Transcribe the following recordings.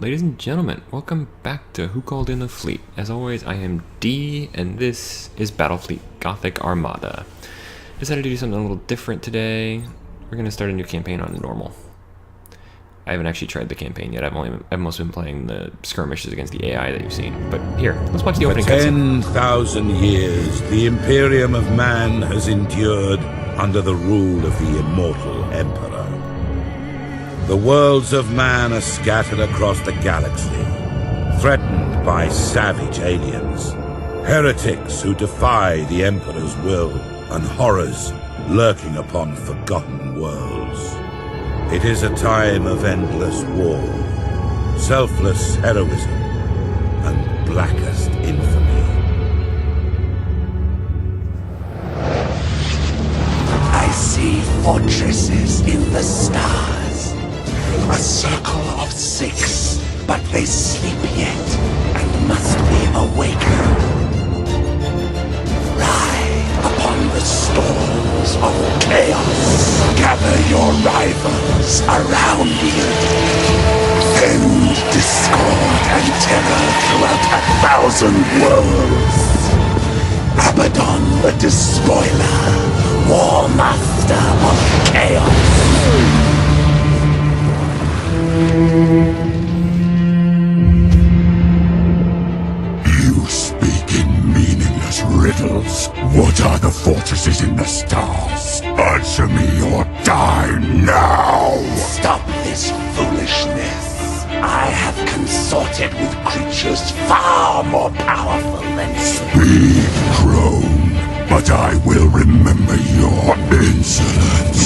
Ladies and gentlemen, welcome back to Who Called in the Fleet. As always, I am D, and this is Battlefleet Gothic Armada. Decided to do something a little different today. We're going to start a new campaign on normal. I haven't actually tried the campaign yet. I've mostly been playing the skirmishes against the AI that you've seen. But here, let's watch the opening cutscene. 10,000 years, the Imperium of Man has endured under the rule of the immortal Emperor. The worlds of man are scattered across the galaxy, threatened by savage aliens, heretics who defy the Emperor's will, and horrors lurking upon forgotten worlds. It is a time of endless war, selfless heroism, and blackest infamy. I see fortresses in the stars. A circle of 6, but they sleep yet and must be awakened. Ride upon the storms of chaos. Gather your rivals around you. Send discord and terror throughout 1,000 worlds. Abaddon the Despoiler, War Master of Chaos. You speak in meaningless riddles. What are the fortresses in the stars? Answer me or die now! Stop this foolishness. I have consorted with creatures far more powerful than you. Speak, crone, but I will remember your insolence.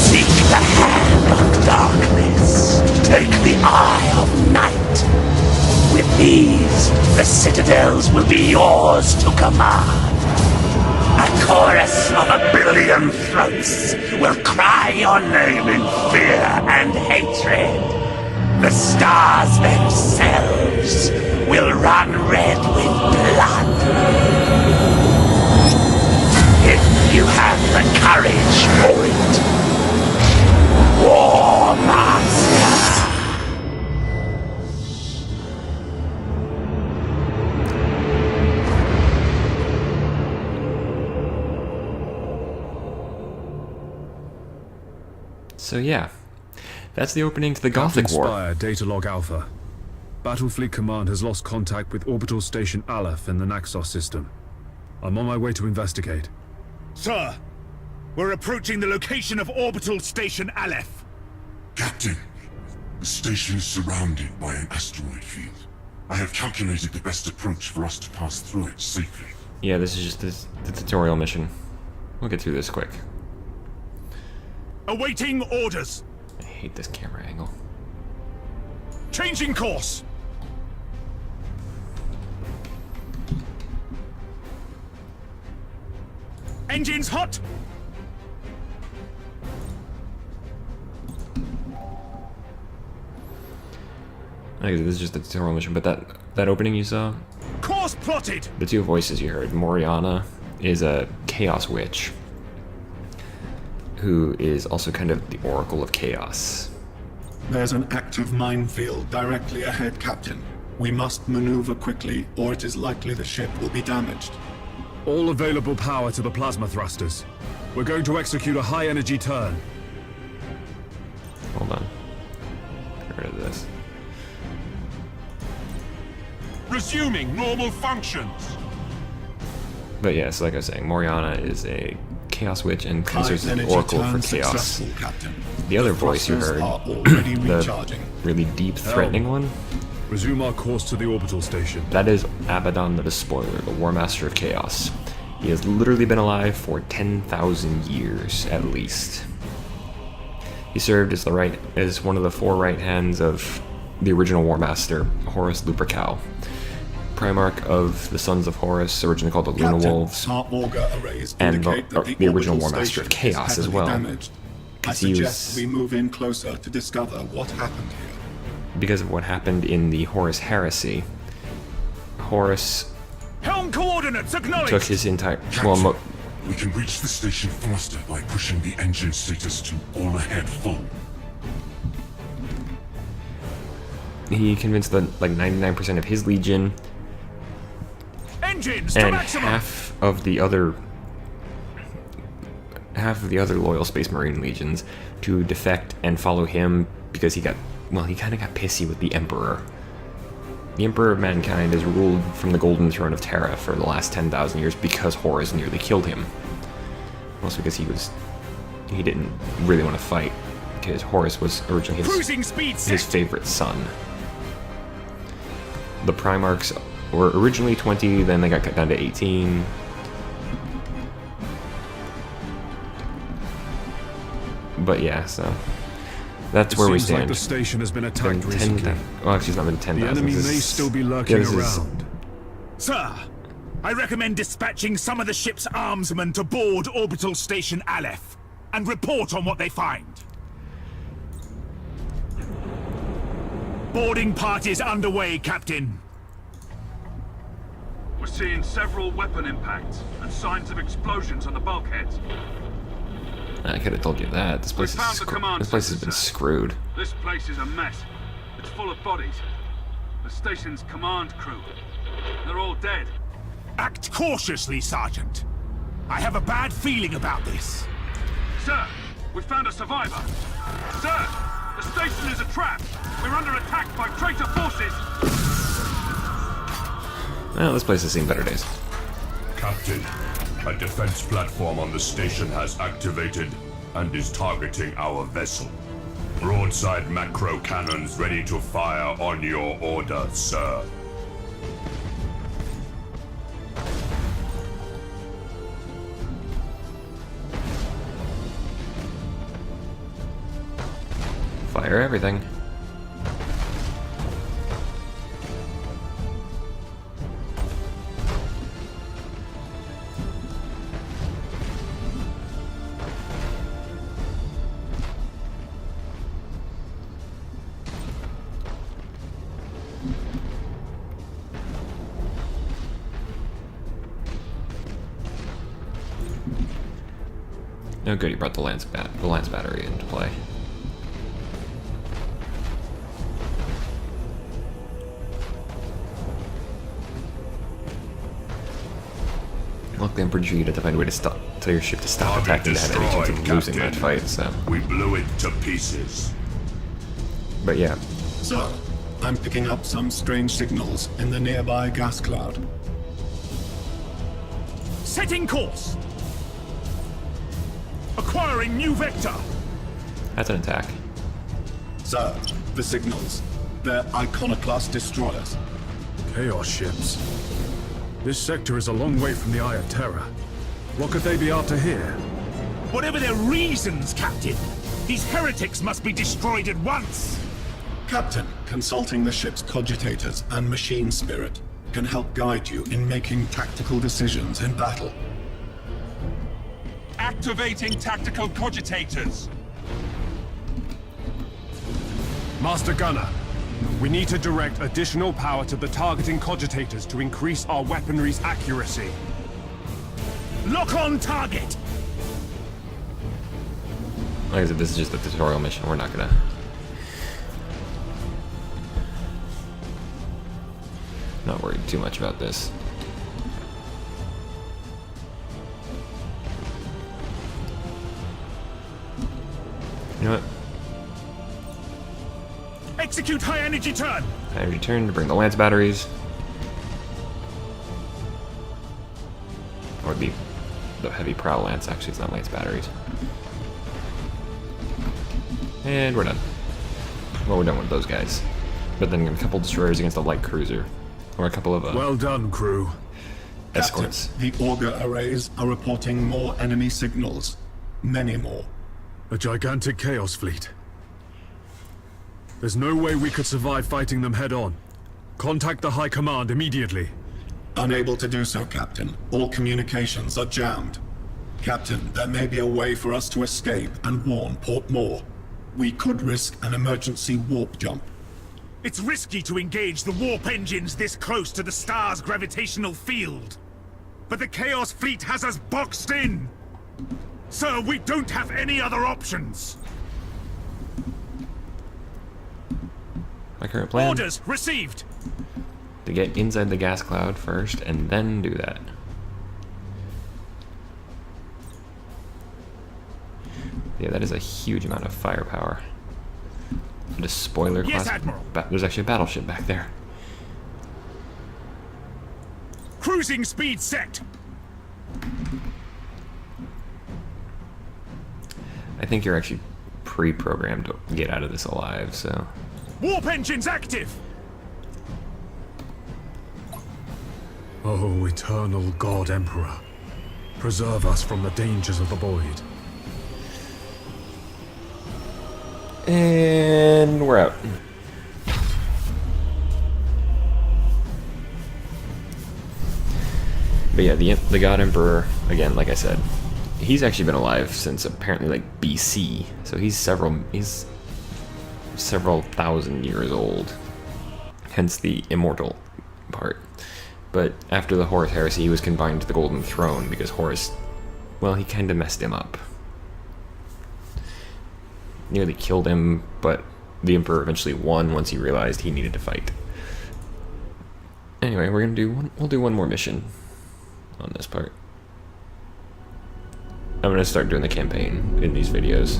Seek the hand of darkness. Take the eye of night. With these, the citadels will be yours to command. A chorus of 1,000,000,000 throats will cry your name in fear and hatred. The stars themselves will run red with blood. If you have the courage for it. War Master! So yeah, that's the opening to the Gothic War. Spire, Data Log Alpha. Battlefleet Command has lost contact with Orbital Station Aleph in the Naxos system. I'm on my way to investigate. Sir, we're approaching the location of Orbital Station Aleph. Captain, the station is surrounded by an asteroid field. I have calculated the best approach for us to pass through it safely. Yeah, this is just the tutorial mission. We'll get through this quick. Awaiting orders. I hate this camera angle. Changing course. Engines hot. Like, this is just a tutorial mission, but that opening you saw, Course plotted. the two voices you heard, Moriana is a Chaos Witch, who is also kind of the Oracle of Chaos. There's an active minefield directly ahead, Captain. We must maneuver quickly, or it is likely the ship will be damaged. All available power to the plasma thrusters. We're going to execute a high-energy turn. Hold on. Get rid of this. Resuming normal functions. But yes, like I was saying, Moriana is a Chaos Witch and considers the High-energy Oracle for turn Chaos. successful, Captain. The other The voice you thrusters heard, are already the recharging. really deep, threatening one, Resume our course to the orbital station. that is Abaddon the Despoiler, the War Master of Chaos. He has literally been alive for 10,000 years, at least. He served as one of the 4 right hands of the original War Master, Horus Lupercal, Primarch of the Sons of Horus, originally called the Luna Captain, Wolves, our auger arrays and indicate that the original orbital War Master of station is Chaos as heavily well. damaged. I 'Cause he suggest was- we move in closer to discover what happened here. Because of what happened in the Horus Heresy, Horus Helm coordinates acknowledged. took his entire... Well, We can reach the station faster by pushing the engine status to all ahead full. He convinced the like 99% of his legion Engines to and maximum! half of the other loyal Space Marine legions to defect and follow him because he kind of got pissy with the Emperor. The Emperor of Mankind has ruled from the Golden Throne of Terra for the last 10,000 years because Horus nearly killed him. Mostly because he didn't really want to fight, because Horus was originally Cruising speed set! his favorite son. The Primarchs were originally 20, then they got cut down to 18. But yeah, so that's where we Seems like stand. the station has been Been attacked 10 recently. well, actually, it's not been 10,000. The enemy This may is- still be yeah, lurking this is- around. Sir, I recommend dispatching some of the ship's armsmen to board Orbital Station Aleph and report on what they find. Boarding parties underway, Captain. We're seeing several weapon impacts and signs of explosions on the bulkheads. I could have told you that. This place, found the command this place has center, been sir. screwed. This place is a mess. It's full of bodies. The station's command crew. They're all dead. Act cautiously, Sergeant. I have a bad feeling about this. Sir, we found a survivor. Sir, the station is a trap. We're under attack by traitor forces. Well, this place has seen better days. Captain, a defense platform on the station has activated and is targeting our vessel. Broadside macro cannons ready to fire on your order, sir. Fire everything. Oh good, he brought the lance battery into play. Luckily, I'm pretty sure you have to find a way to tell your ship to stop Target attacking to have any chance destroyed, of losing that Captain. fight. So, We blew it to pieces. but yeah, Sir, I'm picking up some strange signals in the nearby gas cloud. Setting course. Acquiring new vector. that's an attack. Sir, the signals. They're Iconoclast destroyers. Chaos ships. This sector is a long way from the Eye of Terror. What could they be after here? Whatever their reasons, Captain, these heretics must be destroyed at once. Captain, consulting the ship's cogitators and machine spirit can help guide you in making tactical decisions in battle. Activating tactical cogitators. Master Gunner, we need to direct additional power to the targeting cogitators to increase our weaponry's accuracy. Lock on target. Like I said, this is just a tutorial mission. We're not gonna. Not worried too much about this. You know what? Execute high energy turn. I return to bring the lance batteries. Or the heavy prow lance, actually, it's not lance batteries. And we're done. Well, we're done with those guys. But then a couple destroyers against a light cruiser. Or a couple of Well done, crew. escorts. Captain, the auger arrays are reporting more enemy signals. Many more. A gigantic Chaos fleet. There's no way we could survive fighting them head-on. Contact the High Command immediately. Unable to do so, Captain. All communications are jammed. Captain, there may be a way for us to escape and warn Port Moore. We could risk an emergency warp jump. It's risky to engage the warp engines this close to the star's gravitational field. but the Chaos Fleet has us boxed in! Sir, we don't have any other options! My current plan? Orders received! To get inside the gas cloud first, and then do that. Yeah, that is a huge amount of firepower. And a spoiler Yes, class. Admiral. There's actually a battleship back there. Cruising speed set! I think you're actually pre-programmed to get out of this alive, so... Warp engines active! Oh, eternal God Emperor, preserve us from the dangers of the void. And we're out. But yeah, the God Emperor, again, like I said, he's actually been alive since apparently like BC, so he's several thousand years old, hence the immortal part. But after the Horus Heresy, he was confined to the Golden Throne because Horus, well, he kind of messed him up. Nearly killed him, but the Emperor eventually won once he realized he needed to fight. Anyway, we'll do one more mission on this part. I'm gonna start doing the campaign in these videos.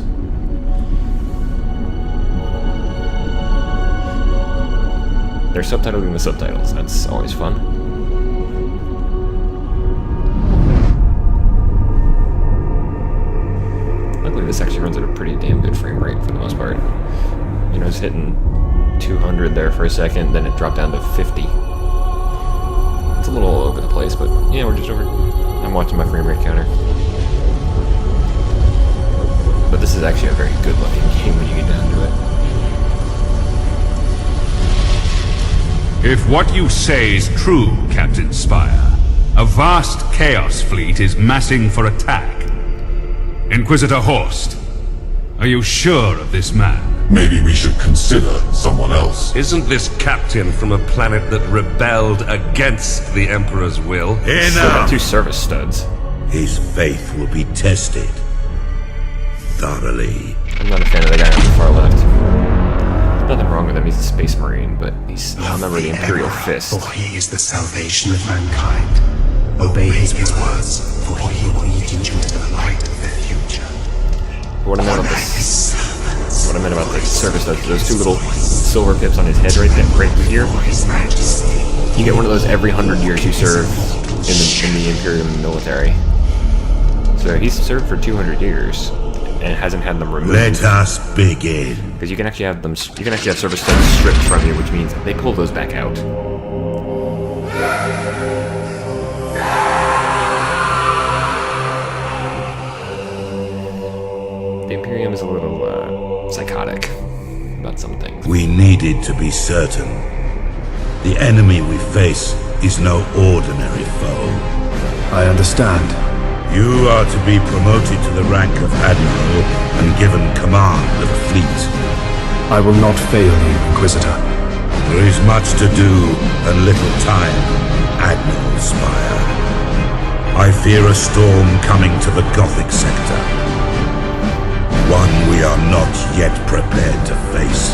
They're subtitling the subtitles, that's always fun. Luckily this actually runs at a pretty damn good frame rate for the most part. You know, it's hitting 200 there for a second, then it dropped down to 50. It's a little all over the place, but yeah, we're just over... I'm watching my frame rate counter. But this is actually a very good looking game when you get down to it. If what you say is true, Captain Spire, a vast Chaos Fleet is massing for attack. Inquisitor Horst, are you sure of this man? Maybe we should consider someone else. Isn't this captain from a planet that rebelled against the Emperor's will? Still got 2 service studs. His faith will be tested thoroughly. I'm not a fan of the guy on the far left. Nothing wrong with him, he's a space marine, but he's not a member of the Imperial Fist. For he is the salvation of mankind. Obey his words, for he will lead you into the light of the future. What I meant about this, what I meant about the service studs, those 2 little silver pips on his head right here. You get one of those every 100 years you serve in the Imperial military. So he's served for 200 years and hasn't had them removed. Let us begin. Because you can actually have them. You can actually have service studs stripped from you, which means they pull those back out. The Imperium is a little psychotic about some things. We needed to be certain. The enemy we face is no ordinary foe. I understand. You are to be promoted to the rank of Admiral and given command of a fleet. I will not fail you, Inquisitor. There is much to do and little time, Admiral Spire. I fear a storm coming to the Gothic sector. One we are not yet prepared to face.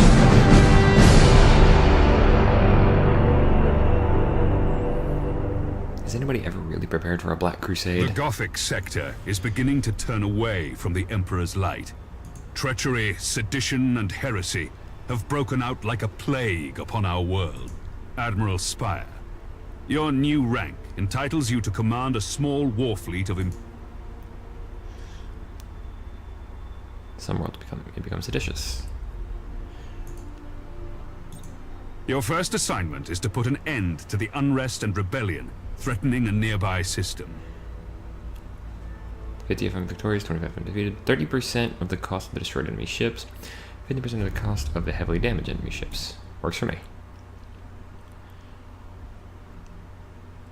Is anybody ever really prepared for a Black Crusade? The Gothic sector is beginning to turn away from the Emperor's light. Treachery, sedition, and heresy have broken out like a plague upon our world. Admiral Spire, your new rank entitles you to command a small war fleet of Some worlds become seditious. Your first assignment is to put an end to the unrest and rebellion threatening a nearby system. 50 if I'm victorious, 25 if I'm defeated, 30% of the cost of the destroyed enemy ships, 50% of the cost of the heavily damaged enemy ships. Works for me.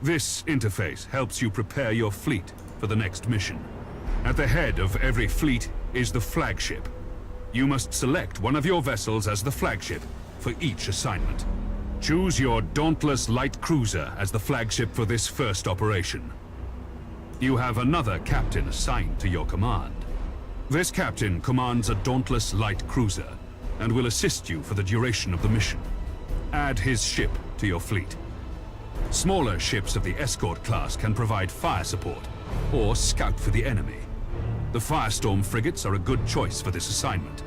This interface helps you prepare your fleet for the next mission. At the head of every fleet is the flagship. You must select one of your vessels as the flagship for each assignment. Choose your Dauntless Light Cruiser as the flagship for this first operation. You have another captain assigned to your command. This captain commands a Dauntless light cruiser and will assist you for the duration of the mission. Add his ship to your fleet. Smaller ships of the escort class can provide fire support or scout for the enemy. The Firestorm frigates are a good choice for this assignment.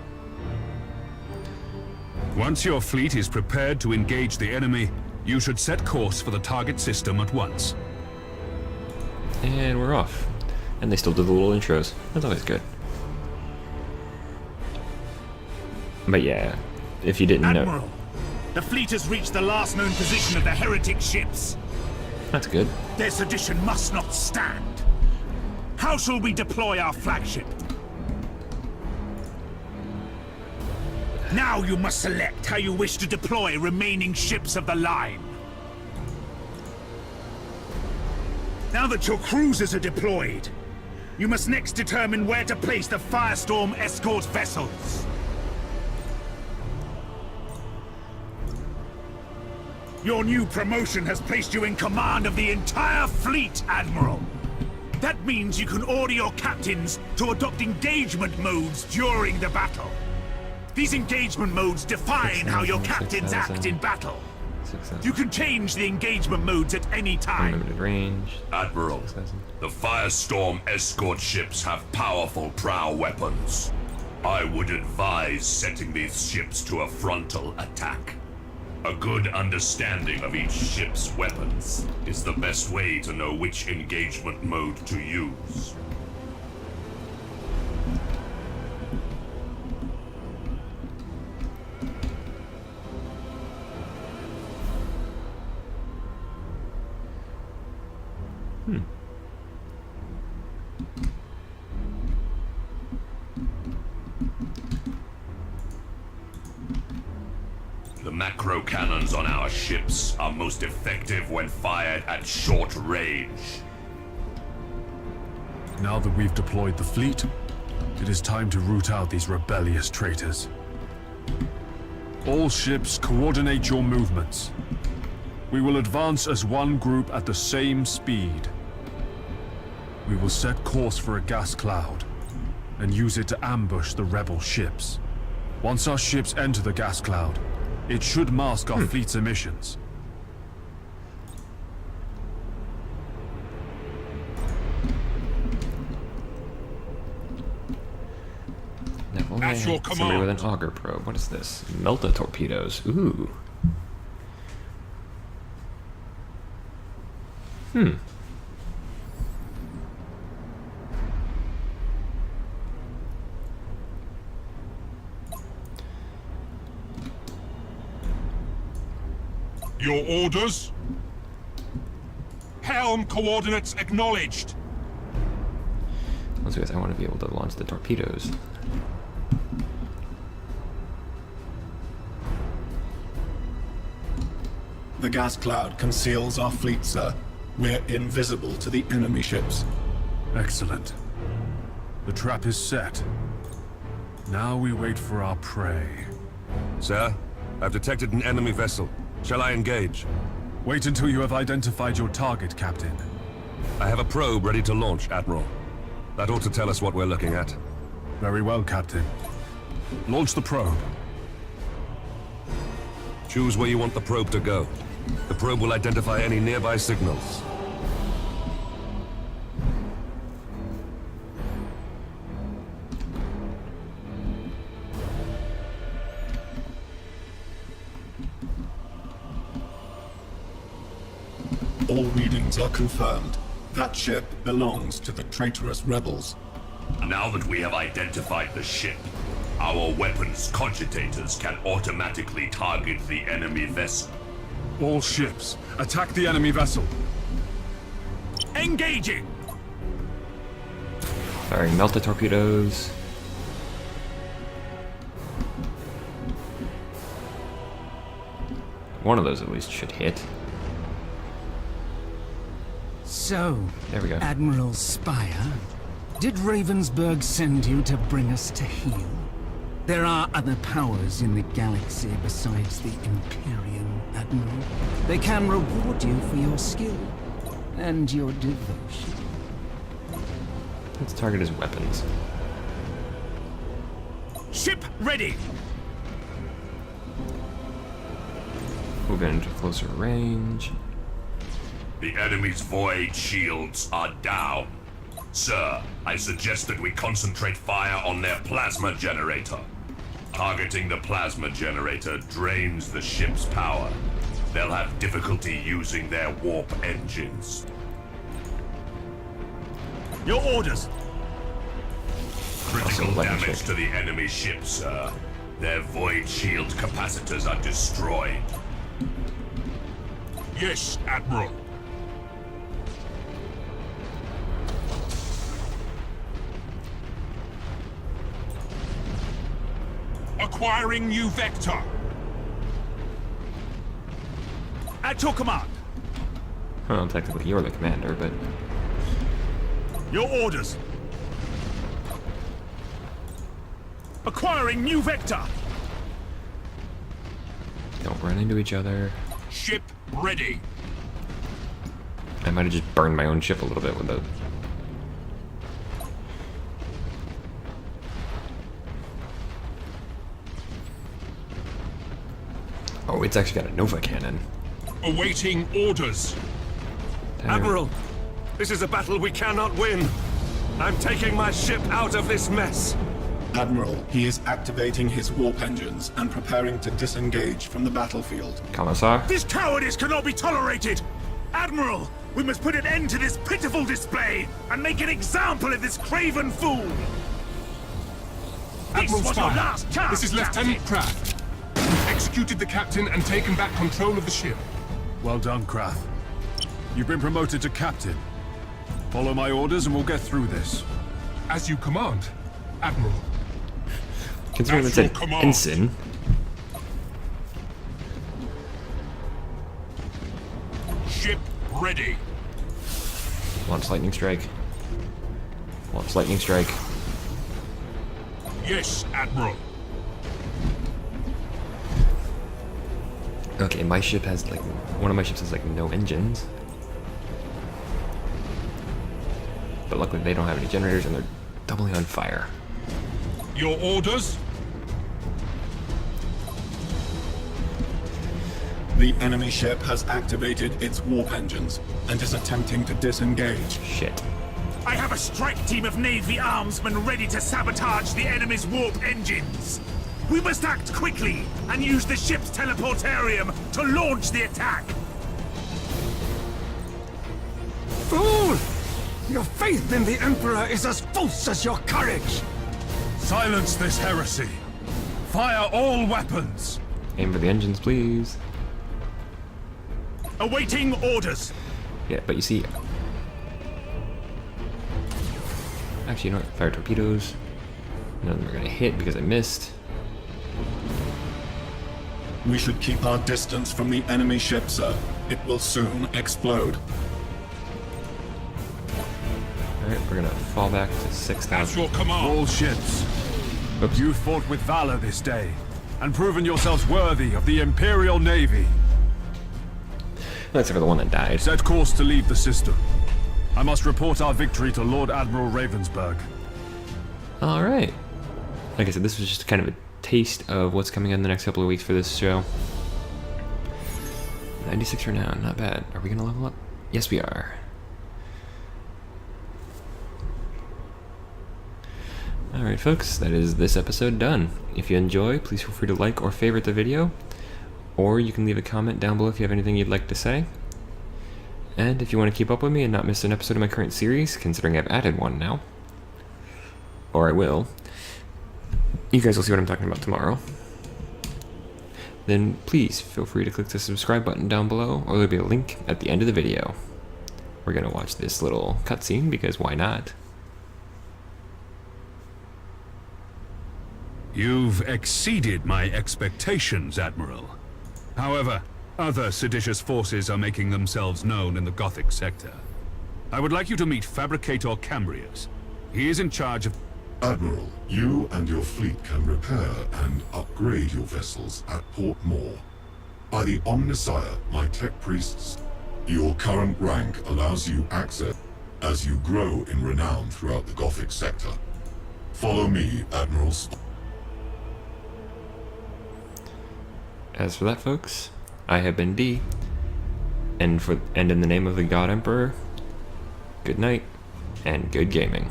Once your fleet is prepared to engage the enemy, you should set course for the target system at once. And we're off. And they still do the little intros. That's always good. But yeah, if you didn't know... Admiral, the fleet has reached the last known position of the heretic ships. That's good. Their sedition must not stand. How shall we deploy our flagship? Now you must select how you wish to deploy remaining ships of the line. Now that your cruisers are deployed, you must next determine where to place the Firestorm escort vessels. Your new promotion has placed you in command of the entire fleet, Admiral. That means you can order your captains to adopt engagement modes during the battle. These engagement modes define how your captains act in battle. You can change the engagement modes at any time. Unlimited range. Admiral, the Firestorm escort ships have powerful prow weapons. I would advise setting these ships to a frontal attack. A good understanding of each ship's weapons is the best way to know which engagement mode to use. The macro cannons on our ships are most effective when fired at short range. Now that we've deployed the fleet, it is time to root out these rebellious traitors. All ships, coordinate your movements. We will advance as one group at the same speed. We will set course for a gas cloud and use it to ambush the rebel ships. Once our ships enter the gas cloud, it should mask our fleet's emissions. At your command. Somebody with an auger probe. What is this? Melta torpedoes. Ooh. Your orders? Helm coordinates acknowledged. Let's do this. I want to be able to launch the torpedoes. The gas cloud conceals our fleet, sir. We're invisible to the enemy ships. Excellent. The trap is set. Now we wait for our prey. Sir, I've detected an enemy vessel. Shall I engage? Wait until you have identified your target, Captain. I have a probe ready to launch, Admiral. That ought to tell us what we're looking at. Very well, Captain. Launch the probe. Choose where you want the probe to go. The probe will identify any nearby signals. All readings are confirmed. That ship belongs to the traitorous rebels. Now that we have identified the ship, our weapons cogitators can automatically target the enemy vessel. All ships, attack the enemy vessel. Engaging! Firing Melta torpedoes. One of those at least should hit. So, there we go. Admiral Spire, did Ravensburg send you to bring us to heel? There are other powers in the galaxy besides the Imperium, Admiral. They can reward you for your skill and your devotion. Let's target his weapons. Ship ready! Move into closer range. The enemy's void shields are down. Sir, I suggest that we concentrate fire on their plasma generator. Targeting the plasma generator drains the ship's power. They'll have difficulty using their warp engines. Your orders! Critical lightning damage strike. to the enemy ship, sir. Their void shield capacitors are destroyed. Yes, Admiral. Acquiring new vector. At your command. Well, technically you're the commander, but Your orders. Acquiring new vector. don't run into each other. Ship ready. I might have just burned my own ship a little bit with the... Oh, it's actually got a Nova cannon. Awaiting orders. Damn. Admiral, this is a battle we cannot win. I'm taking my ship out of this mess. Admiral, he is activating his warp engines and preparing to disengage from the battlefield. Commissar? This cowardice cannot be tolerated! Admiral, we must put an end to this pitiful display and make an example of this craven fool! This was your last chance! This is Lieutenant Kraft. We've executed the captain and taken back control of the ship. Well done, Krath. You've been promoted to captain. Follow my orders and we'll get through this. As you command, Admiral. Considering That's that's your an command. ensign. Ship ready. Launch lightning strike. Launch lightning strike. Yes, Admiral. Okay, my ship has like... One of my ships has like no engines. But luckily they don't have any generators and they're doubly on fire. Your orders? The enemy ship has activated its warp engines and is attempting to disengage. Shit. I have a strike team of Navy armsmen ready to sabotage the enemy's warp engines. We must act quickly and use the ship's teleportarium to launch the attack. Fool! Your faith in the Emperor is as false as your courage! Silence this heresy. Fire all weapons. Aim for the engines, please. Awaiting orders. Yeah, but you see... Actually, you know what? Fire torpedoes. None of them are gonna hit because I missed. We should keep our distance from the enemy ship, sir. It will soon explode. Alright, we're gonna fall back to That's 6,000. your command. All ships, Oops. you fought with valor this day and proven yourselves worthy of the Imperial Navy. Except for the one that died. Set course to leave the system. I must report our victory to Lord Admiral Ravensburg. Alright. Like I said, this was just kind of a taste of what's coming in the next couple of weeks for this show. 96 for now, not bad. Are we gonna level up? Yes, we are. Alright folks, that is this episode done. If you enjoy, please feel free to like or favorite the video, or you can leave a comment down below if you have anything you'd like to say. And if you want to keep up with me and not miss an episode of my current series, considering I've added one now, or I will, you guys will see what I'm talking about tomorrow, then please feel free to click the subscribe button down below, or there'll be a link at the end of the video. We're gonna watch this little cutscene because why not? You've exceeded my expectations, Admiral. However, other seditious forces are making themselves known in the Gothic sector. I would like you to meet Fabricator Cambrius. He is in charge of... Admiral, you and your fleet can repair and upgrade your vessels at Port Moore. By the Omnissiah, my tech priests, your current rank allows you access as you grow in renown throughout the Gothic sector. Follow me, Admiral As for that, folks, I have been D, and in the name of the God Emperor, good night and good gaming.